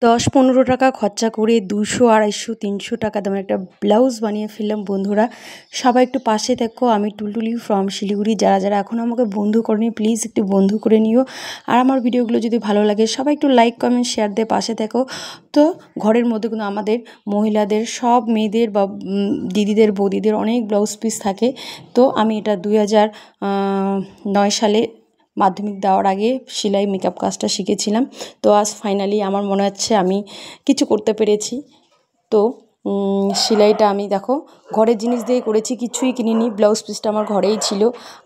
10-15 টাকা খরচা করে 200, 250, 300 টাকা দামের একটা ব্লাউজ বানিয়ে ফেললাম বন্ধুরা। সবাই একটু পাশে থেকো। আমি টুলটুলি ফ্রম শিলিগুড়ি। যারা যারা এখনও আমাকে বন্ধু করেনি প্লিজ একটু বন্ধু করে নিও। আর আমার ভিডিওগুলো যদি ভালো লাগে সবাই একটু লাইক কমেন্ট শেয়ার দিয়ে পাশে থেকো। তো ঘরের মধ্যে কিন্তু আমাদের মহিলাদের সব মেয়েদের বা দিদিদের বৌদিদের অনেক ব্লাউজ পিস থাকে। তো আমি এটা 2009 সালে মাধ্যমিক দেওয়ার আগে সেলাই মেকআপ কাজটা শিখেছিলাম। তো আজ ফাইনালি আমার মনে হচ্ছে আমি কিছু করতে পেরেছি। তো সেলাইটা আমি দেখো ঘরের জিনিস দিয়ে করেছি, কিছুই কিনিনি। ব্লাউজ পিসটা আমার ঘরেই ছিল।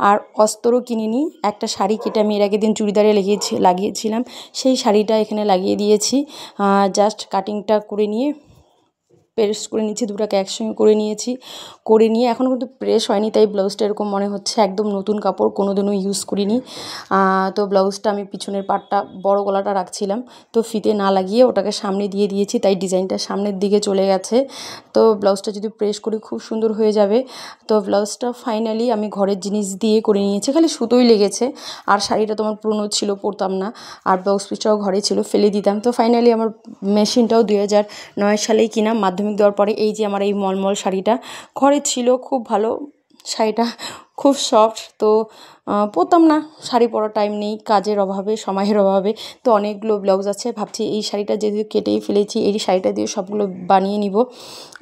আর অস্ত্রও কিনিনি। একটা শাড়ি কেটে আমি এর আগের দিন চুড়িদারে লাগিয়েছিলাম, সেই শাড়িটা এখানে লাগিয়ে দিয়েছি। জাস্ট কাটিংটা করে নিয়ে প্রেস করে নিয়েছি, দুটাকে একসঙ্গে করে নিয়েছি। করে নিয়ে এখনও কিন্তু প্রেস হয়নি, তাই ব্লাউজটা এরকম মনে হচ্ছে একদম নতুন কাপড়, কোনো দিনও ইউজ করিনি। তো ব্লাউজটা আমি পিছনের পাটটা বড় গলাটা রাখছিলাম, তো ফিতে না লাগিয়ে ওটাকে সামনে দিয়ে দিয়েছি, তাই ডিজাইনটা সামনের দিকে চলে গেছে। তো ব্লাউজটা যদি প্রেস করি খুব সুন্দর হয়ে যাবে। তো ব্লাউজটা ফাইনালি আমি ঘরের জিনিস দিয়ে করে নিয়েছি, খালি সুতোই লেগেছে। আর শাড়িটা তোমার পুরনো ছিল, পরতাম না। আর ব্লাউজ পিসটাও ঘরে ছিল, ফেলে দিতাম। তো ফাইনালি আমার মেশিনটাও 2009 সালেই কিনা, মাধ্যমিক দেওয়ার পরে। এই যে আমার এই মলমল শাড়িটা ঘরে ছিল, খুব ভালো শাড়িটা, খুব সফট। তো পরতাম না, শাড়ি পরার টাইম নেই, কাজের অভাবে, সময়ের অভাবে। তো অনেকগুলো ব্লাউজ আছে, ভাবছি এই শাড়িটা যেহেতু কেটেই ফেলেছি, এই শাড়িটা দিয়ে সবগুলো বানিয়ে নিব,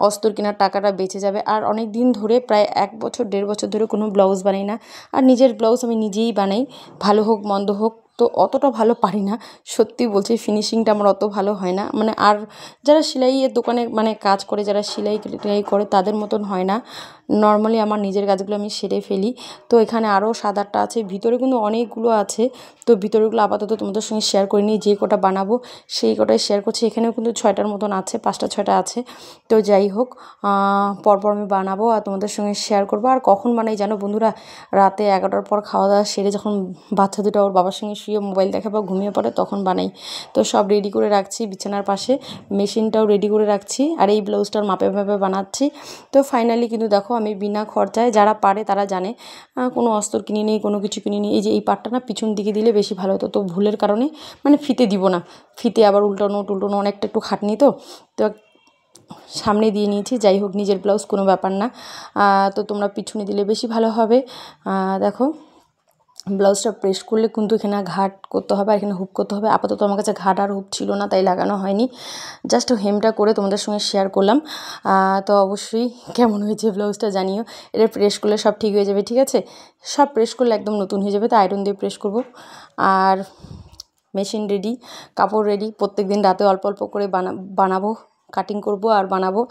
অস্ত্র কেনার টাকাটা বেঁচে যাবে। আর অনেক দিন ধরে, প্রায় 1 বছর 1.5 বছর ধরে কোনো ব্লাউজ বানাই না। আর নিজের ব্লাউজ আমি নিজেই বানাই, ভালো হোক মন্দ হোক। তো অতটা ভালো পারি না, সত্যি বলছি, ফিনিশিংটা আমার অত ভালো হয় না। মানে আর যারা সেলাইয়ের দোকানে মানে কাজ করে, যারা সেলাই টেলাই করে তাদের মতন হয় না। নর্মালি আমার নিজের কাজগুলো আমি সেরে ফেলি। তো এখানে আরও 7-8টা আছে, ভিতরে কিন্তু অনেকগুলো আছে। তো ভিতরেগুলো আপাতত তোমাদের সঙ্গে শেয়ার করে নিই, যে কটা বানাবো সেই কটাই শেয়ার করছি। এখানেও কিন্তু 6টার মতন আছে, 5টা-6টা আছে। তো যাই হোক, পরপর আমি বানাবো আর তোমাদের সঙ্গে শেয়ার করবো। আর কখন বানাই জানো বন্ধুরা? রাতে 11টার পর খাওয়া দাওয়া সেরে যখন বাচ্চা দুটো ওর বাবার সঙ্গে শুয়ে মোবাইল দেখে বা ঘুমিয়ে পড়ে তখন বানাই। তো সব রেডি করে রাখছি বিছানার পাশে, মেশিনটাও রেডি করে রাখছি, আর এই ব্লাউজটার মাপে মাপে বানাচ্ছি। তো ফাইনালি কিন্তু দেখো আমি বিনা খরচায়, যারা পারে তারা জানে, কোনো অস্ত্র কিনে নিই, কোনো কিছু কিনে নিই। এই যে এই পাটটা না পিছন দিকে দিলে বেশি ভালো হতো, তো ভুলের কারণে মানে ফিতে দিব না, ফিতে আবার উল্টানো অনেকটা একটু খাটনি। তো সামনে দিয়ে নিয়েছি। যাই হোক, নিজের ব্লাউজ কোনো ব্যাপার না। তো তোমরা পিছনে দিলে বেশি ভালো হবে। দেখো ব্লাউজটা প্রেস করলে কিন্তু এখানে ঘাট করতে হবে, আর এখানে হুক করতে হবে। আপাতত আমার কাছে ঘাট আর হুক ছিল না, তাই লাগানো হয়নি। জাস্ট হেমটা করে তোমাদের সঙ্গে শেয়ার করলাম। তো অবশ্যই কেমন হয়েছে ব্লাউজটা জানিও। এটা প্রেস করলে সব ঠিক হয়ে যাবে, ঠিক আছে? সব প্রেস করলে একদম নতুন হয়ে যাবে, তো আয়রন দিয়ে প্রেস করব। আর মেশিন রেডি, কাপড় রেডি। প্রত্যেক দিন রাতে অল্প অল্প করে বানাবো, কাটিং করব আর বানাবো,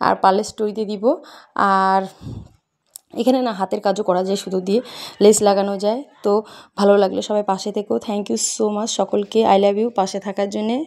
আর পার্লের স্টোরিতে দিব। আর এখানে না হাতের কাজও করা যায়, সুতো দিয়ে লেস লাগানো যায়। তো ভালো লাগলে সবাই পাশে থেকো। থ্যাংক ইউ সো মাচ সকলকে, আই লাভ ইউ পাশে থাকার জন্যে।